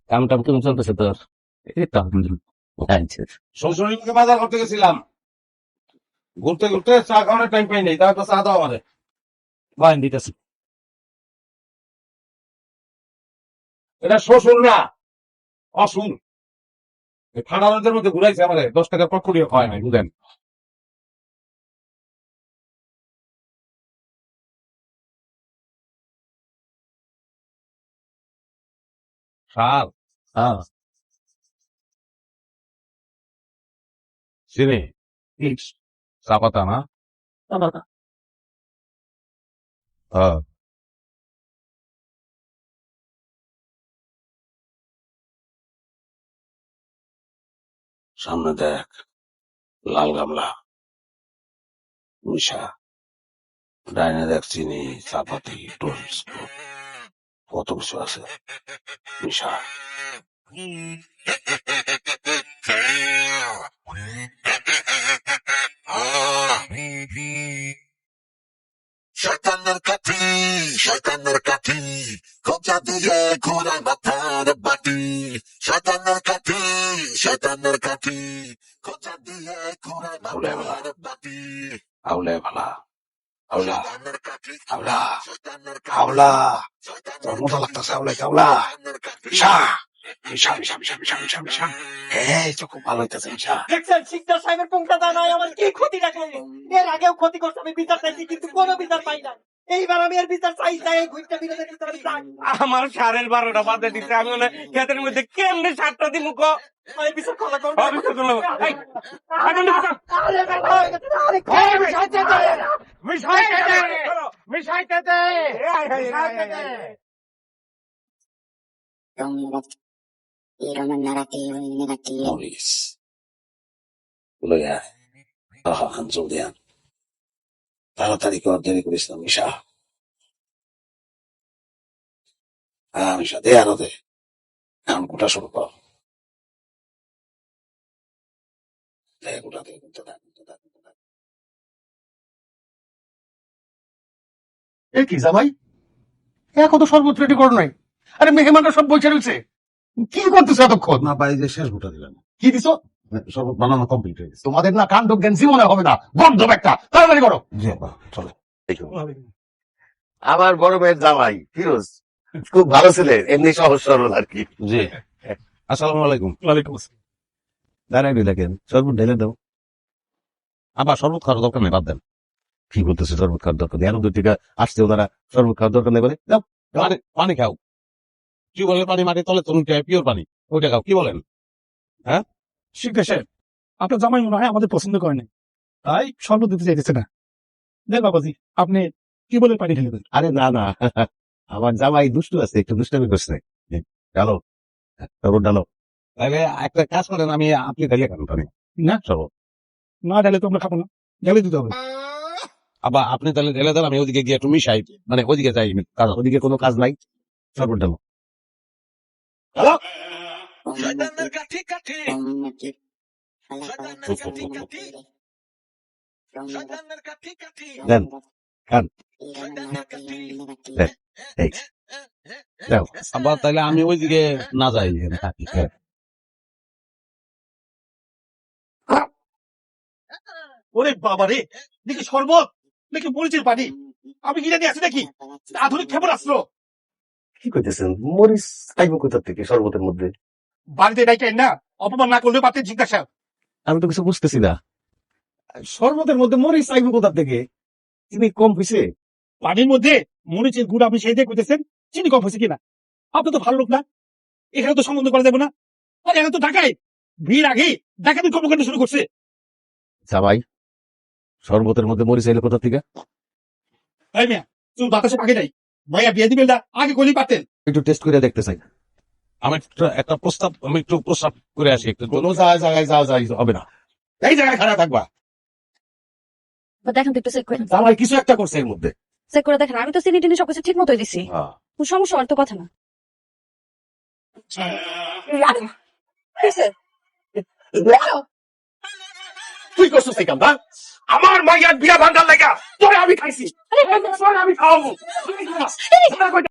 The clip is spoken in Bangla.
কাম টাম কেমন চলতেছে তোর? এই তো আলহামদুলিল্লাহ। আচ্ছা। শ্বশুরকে বাজার করতে গেছিলাম, ঘুরতে ঘুরতে চা খাওয়ানোর টাইম পাই নাই, তার একটা চা দাও আমারে। বাইন দিতেছি। এটা শ্বশুর না, অসুর। এই ঠান্ডা রোদের মধ্যে ঘুরাইছে আমারে, 10 টাকা পকড়িও খাওয়ায় নাই, বুঝেন। শাল, হ্যাঁ। চিনি, চা পাতা না? হ্যাঁ। সামনে দেখ, লাল গামলা, মিশা, ডাইনে দেখ চিনি, চাপাতি, টোস্ট বিস্কুট, কত কিছু আছে। মিশা, শয়তানের কাঠি, শয়তানের কাঠি, খোঁচা দিয়ে ঘোরায় মাথার বাটি। শয়তানের কাঠি, শয়তানের কাঠি, খোঁচা দিয়ে ঘোরায় মাথার বাটি। আউলে ভালা, আউলা, শয়তানের কাঠি, আউলা, শয়তানের আউলা, শয়তানের তোর মজা লাগতেছে আউলে, আউলা, কাঠি। মিশা, মিশা, মিশা, মিশা, মিশা, মিশা, মিশা, এই তো খুব ভালো হইতেছে মিশা। দেখছেন শিকদার সাহেবের পুংটা দানায় আমার কি ক্ষতি রাখলেন। এর আগেও ক্ষতি করছে, আমি বিচার চাইছি কিন্তু কোনো বিচার পাই না। এইবার আমি এর বিচার চাই চাই, এই ঘুরটা বিনোদের বিচার আমি চাই। আমার 12:30 বাজে দিতে, আমি মনে ক্ষেতের মধ্যে কেমনে 7টা দিন মুখ আমি বিচার কথা করবো। অফিসে করলাম। এই, আগুন দিবো। আরে বেটা, আরে কি বিষয়টা জানে না। মিশাইতে দে, মিশাইতে দে। Erano narrativo negativo. মরিস, লইয়া, আহা, হানজল দেয়ান। তাড়াতাড়ি কর, দেরি করিস না মিশা। হ্যাঁ মিশা, দে আরো দে। এখন গোটা শুরু কর। দে গোটা দে, গোটা দে, গোটা দে, গোটা দে। এ কি জামাই, এখন তো শরবত রেডি করো নাই। আরে মেহমানরা সব বসে রয়েছে, কি করতেছো এতক্ষণ? না ভাই, যে শেষ গোটা দিলাম, কি দিছো? সব বানানো কমপ্লিট হয়ে গেছে। তোমাদের না কাণ্ড জ্ঞান জীবনে হবে না, গন্ধ একটা, তাড়াতাড়ি করো। জি আব্বা, চলো। আমার বড় ভাইয়ের জামাই ফিরোজ খুব ভালো ছিলেন, এমনি সহজ সরল আর কি। জি, আসসালামু আলাইকুম। ওয়ালাইকুম আসসালাম। দাঁড়াই দেখেন, শরবত ঢেলে দাও। আবার শরবত খাওয়ার দরকার নেই, বাদ দেন। কি বলতেছে শরবত খাওয়ার দরকার নেই? আরো 2 টাকা আসছে, ওনারা শরবত খাওয়ার দরকার নেই বলে দাও। পানি, পানি খাও। টিউবওয়েলের পানি, মাটির তলে তুমি পিওর পানি, ওইটা খাও। কি বলেন? শিক্ষা সাহেব, আপনার জামাই মনে হয় আমাদের পছন্দ করে নাই, তাই শরবত দিতে চাইতেছে না। দেখ বাবাজি, আপনি কি বলে পানি ঢেলে দেন। আরে না না, আমার জামাই দুষ্টু আছে, একটু দুষ্টামি করছে। ডালো, শরবত ডালো। তাহলে একটা কাজ করেন, আমি আপনি ঢেলে খান পানি। না, শরবত না ঢেলে তো আমরা খাবো না, ঢেলে দিতে হবে। আবার আপনি তাহলে ঢেলে দেন, আমি ওদিকে গিয়ে একটু মিশাই, মানে ওদিকে যাই। ওদিকে কোনো কাজ নাই, শরবত ডালো। শয়তানের কাঠি কাঠি, শয়তানের কাঠি কাঠি, শয়তানের কাঠি কাঠি, দেন, খান, শয়তানের কাঠি। দেন, এই দাও। আবার তাহলে আমি ওইদিকে না যাই, থাকি। ওরে বাবা রে, দেখি শরবত, দেখি মরিচের পানি, আমি কিনে নিয়ে আসি নাকি আধুনিক ক্ষেপণাস্ত্র। কি করতেছেন? মরিচ খাইব কোথা থেকে শরবতের মধ্যে? বাড়িতে ডাইকেন না, অপমান না করলেও পারতেন জিজ্ঞাসা। আমি তো কিছু বুঝতেছি না, শরবতের মধ্যে মরিচ চাইবো কোথা থেকে? চিনি কম হয়েছে। পানির মধ্যে মরিচের গুড় আপনি সেই দিয়ে করতেছেন, চিনি কম হয়েছে কিনা? আপনি তো ভালো লোক না, এখানে তো সম্বন্ধ করা যাবে না। আর এখানে তো ঢাকায় ভিড় আগে ডাকাতি কর্মকাণ্ড শুরু করছে। জামাই, শরবতের মধ্যে মরিচ চাইলে কোথা থেকে? তাই মিয়া, চুল বাতাসে পাকে নাই, ভাইয়া বিয়ে দিবেন না, আগে গলি পারতেন। একটু টেস্ট করে দেখতে চাই। আমি একটা প্রস্তাব, আমি একটু প্রস্তাব করে আসি একটু। কোনো জায়গায় যাওয়া যায় হবে না, এই জায়গায় খারাপ থাকবা। দেখেন তো একটু চেক করে, জামাই কিছু একটা করছে এর মধ্যে। চেক করে দেখেন। আমি তো চিনি টিনি সবকিছু ঠিক মতোই দিছি, কোনো সমস্যা হওয়ার তো কথা না। তুই করছিস এই কাম, আমার মাইয়ার বিয়া ভান্ডার লাগা তোরে আমি খাইছি, আমি খাওয়াবো।